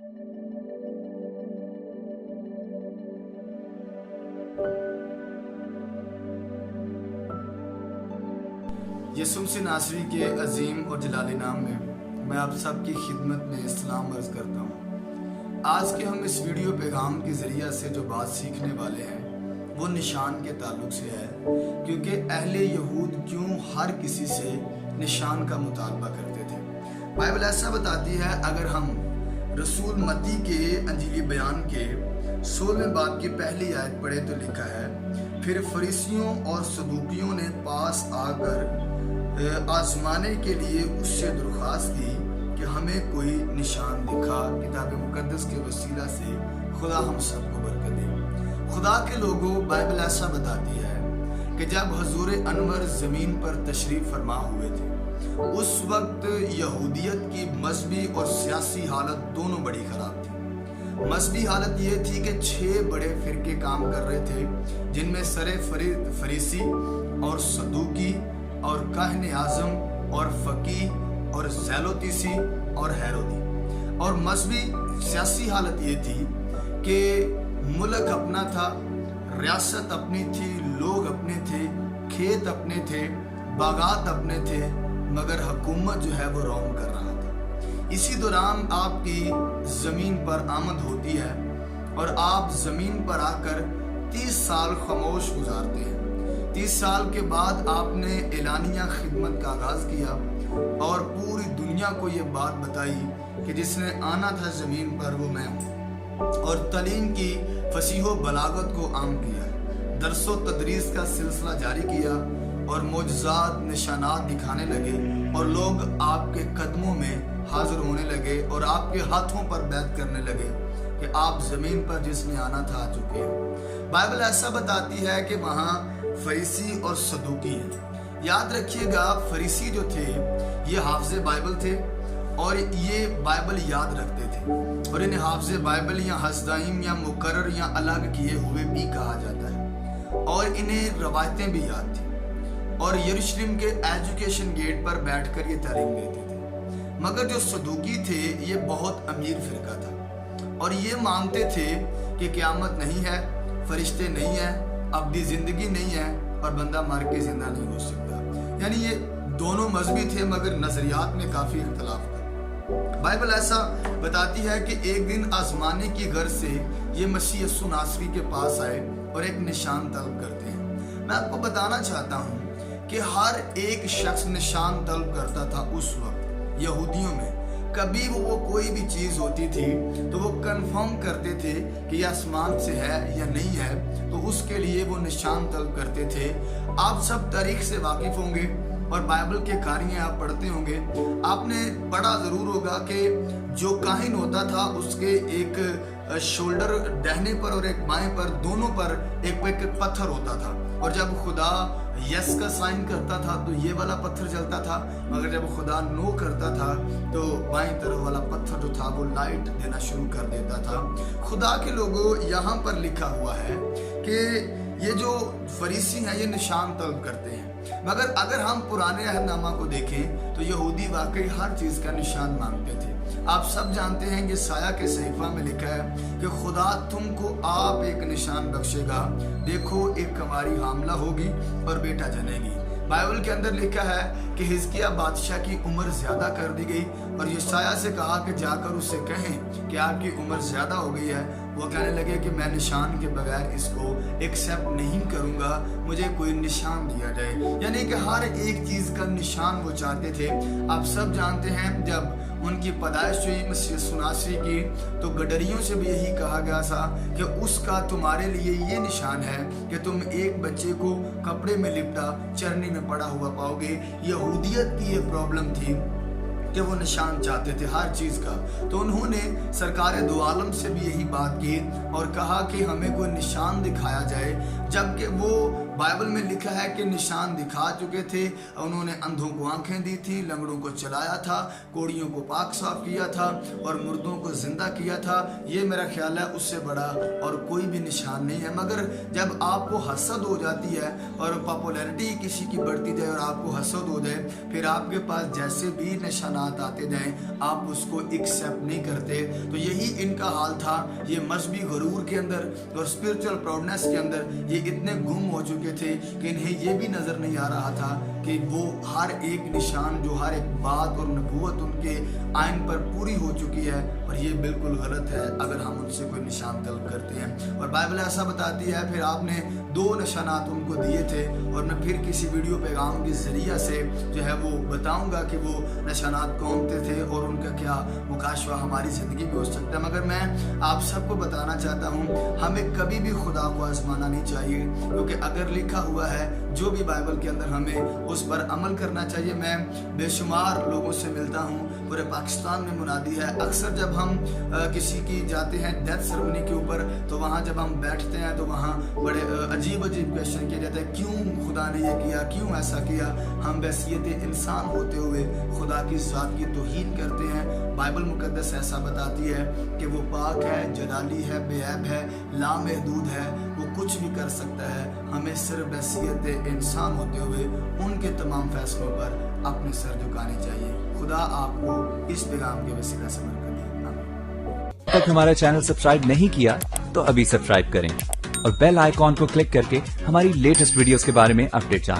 यसुम से नासरी के अजीम और जलाली नाम में मैं आप सब की खिदमत में इस्लाम अर्ज करता हूँ। आज के हम इस वीडियो पैगाम के ज़रिए से जो बात सीखने वाले हैं वो निशान के ताल्लुक से है, क्योंकि अहले यहूद क्यों हर किसी से निशान का मुतालबा करते थे। बाइबल ऐसा बताती है, अगर हम रसूल मत्ती के अंजीली बयान के 16वें बाब की पहली आयत पढ़े तो लिखा है, फिर फरीसियों और सदूकियों ने पास आकर आजमाने के लिए उससे दरख्वास्त की कि हमें कोई निशान दिखा। किताब मुकद्दस के वसीला से खुदा हम सबको बरकत दे। खुदा के लोगों, बाइबल ऐसा बताती है कि जब हजूर अनवर ज़मीन पर तशरीफ़ फरमा हुए थे, उस वक्त यहूदियत की मजहबी और सियासी हालत दोनों बड़ी ख़राब थी। मजहबी हालत ये थी कि 6 बड़े फ़िरके काम कर रहे थे, जिनमें सरे फरीसी और सदूकी और काहने आज़म और फ़कीह और ज़ैलोतीसी और हैरोदी। और मजहबी सियासी हालत ये थी कि मुल्क अपना था, रियासत अपनी थी, लोग अपने थे, खेत अपने थे, बागात अपने थे, मगर हुकूमत जो है वो रोम कर रहा था। इसी दौरान आपकी ज़मीन पर आमद होती है और आप ज़मीन पर आकर 30 साल खामोश गुजारते हैं। 30 साल के बाद आपने एलानिया खिदमत का आगाज़ किया और पूरी दुनिया को ये बात बताई कि जिसने आना था ज़मीन पर वो मैं हूँ, और तलीम की फसीहो बलागत को आम किया, दरसो तदरीस का सिलसिला जारी किया और मोजज़ात निशानात दिखाने लगे और लोग आपके कदमों में हाजिर होने लगे और आपके हाथों पर बैत करने लगे कि आप ज़मीन पर जिसने आना था आ चुके हैं। बाइबल ऐसा बताती है कि वहाँ फरीसी और सदूकी हैं। याद रखिएगा, फरीसी जो थे ये हाफ़िज़े बाइबल थे और ये बाइबल याद रखते थे, और इन्हें हाफ़िज़े बाइबल या हस्दाइम या मुकर्रर या अलग किए हुए भी कहा जाता है, और इन्हें रवायतें भी याद थी और यरूशलेम के एजुकेशन गेट पर बैठकर ये तालीम देते थे। मगर जो सदूकी थे ये बहुत अमीर फ़िरका था और ये मानते थे कि क़यामत नहीं है, फरिश्ते नहीं हैं, अब्दी ज़िंदगी नहीं है और बंदा मर के ज़िंदा नहीं हो सकता। यानी ये दोनों मजहबी थे मगर नज़रियात में काफ़ी इख्तलाफ था। बाइबल ऐसा बताती है कि एक दिन आज़माने की गर्ज से ये मसीह यीशु नासरी के पास आए और एक निशान तलब करते हैं। मैं आपको बताना चाहता हूँ कि हर एक शख्स निशान तलब करता था उस वक्त। यहूदियों में कभी वो कोई भी चीज़ होती थी तो वो कंफर्म करते थे कि ये आसमान से है या नहीं है, तो उसके लिए वो निशान तलब करते थे। आप सब तारीख से वाकिफ़ होंगे और बाइबल के कार्य आप पढ़ते होंगे। आपने पढ़ा ज़रूर होगा कि जो काहिन होता था उसके एक शोल्डर दाहिने पर और एक बाएं पर, दोनों पर एक पत्थर होता था, और जब खुदा यस का साइन करता था तो ये वाला पत्थर जलता था, मगर जब खुदा नो करता था तो बाईं तरफ वाला पत्थर जो था वो लाइट देना शुरू कर देता था। खुदा के लोगों, यहाँ पर लिखा हुआ है कि ये जो फरीसी हैं ये निशान तलब करते हैं, मगर अगर हम पुराने अहदनामा को देखें तो यहूदी वाकई हर चीज़ का निशान मांगते थे। आप सब जानते हैं कि साया के सहीफा में लिखा है कि खुदा तुमको आप एक निशान बख्शेगा, देखो एक कुंवारी हामला होगी और बेटा जनेगी। बाइबल के अंदर लिखा है कि हिजकिया बादशाह की उम्र ज़्यादा कर दी गई और यशायाह से कहा कि जाकर उससे कहें कि आपकी उम्र ज़्यादा हो गई है। वो कहने लगे कि मैं निशान के बगैर इसको एक्सेप्ट नहीं करूँगा, मुझे कोई निशान दिया जाए। यानी कि हर एक चीज़ का निशान वो चाहते थे। आप सब जानते हैं जब उनकी पैदाइश हुई मसीह यीशु नासरी की, तो गडरियों से भी यही कहा गया था कि उसका तुम्हारे लिए ये निशान है कि तुम एक बच्चे को कपड़े में लिपटा चरनी में पड़ा हुआ पाओगे। यहूदियत की ये प्रॉब्लम थी कि वो निशान चाहते थे हर चीज़ का, तो उन्होंने सरकार दो आलम से भी यही बात की और कहा कि हमें कोई निशान दिखाया जाए, जबकि वो बाइबल में लिखा है कि निशान दिखा चुके थे, उन्होंने अंधों को आंखें दी थी, लंगड़ों को चलाया था, कोड़ियों को पाक साफ किया था और मुर्दों को जिंदा किया था। ये मेरा ख्याल है उससे बड़ा और कोई भी निशान नहीं है। मगर जब आपको हसद हो जाती है और पॉपुलैरिटी किसी की बढ़ती जाए और आपको हसद हो जाए, फिर आपके पास जैसे भी निशानात आते जाएं आप उसको एक्सेप्ट नहीं करते। तो यही इनका हाल था। ये मजहबी गुरूर के अंदर और स्पिरिचुअल प्राउडनेस के अंदर ये इतने गुम हो चुके थे कि इन्हें ये भी नजर नहीं आ रहा था कि वो हर एक निशान, जो हर एक बात और नबूवत उनके आइन पर पूरी हो चुकी है, और ये बिल्कुल गलत है अगर हम उनसे कोई निशान तलब करते हैं। और बाइबल ऐसा बताती है, फिर आपने 2 निशानात उनको दिए थे और मैं फिर किसी वीडियो पैगाम के जरिए से जो है वो बताऊंगा कि वो निशानात कौन थे और उनका क्या मुकाशवा हमारी ज़िंदगी में हो सकता है। मगर मैं आप सबको बताना चाहता हूँ, हमें कभी भी खुदा को आजमाना नहीं चाहिए, क्योंकि अगर लिखा हुआ है जो भी बाइबल के अंदर हमें उस पर अमल करना चाहिए। मैं बेशुमार लोगों से मिलता हूँ, पूरे पाकिस्तान में मुनादी है। अक्सर जब हम किसी की जाते हैं डेथ सेरेमनी के ऊपर, तो वहाँ जब हम बैठते हैं तो वहाँ बड़े अजीब अजीब क्वेश्चन किए जाते हैं, क्यों खुदा ने ये किया, क्यों ऐसा किया। हम वैसियत इंसान होते हुए खुदा की ज़ात की तौहीन करते हैं। बाइबल मुकद्दस ऐसा बताती है कि वो पाक है, जलाली है, बेऐब है, लामहदूद है, वो कुछ भी कर सकता है। हमें सिर्फ वैसियत इंसान होते हुए उनके तमाम फैसलों पर अपने सर झुकाने चाहिए। खुदा आपको इस पैगाम के वसीला से बरकत दे। तक हमारा चैनल सब्सक्राइब नहीं किया तो अभी सब्सक्राइब करें और बेल आइकॉन को क्लिक करके हमारी लेटेस्ट वीडियोस के बारे में अपडेट जानें।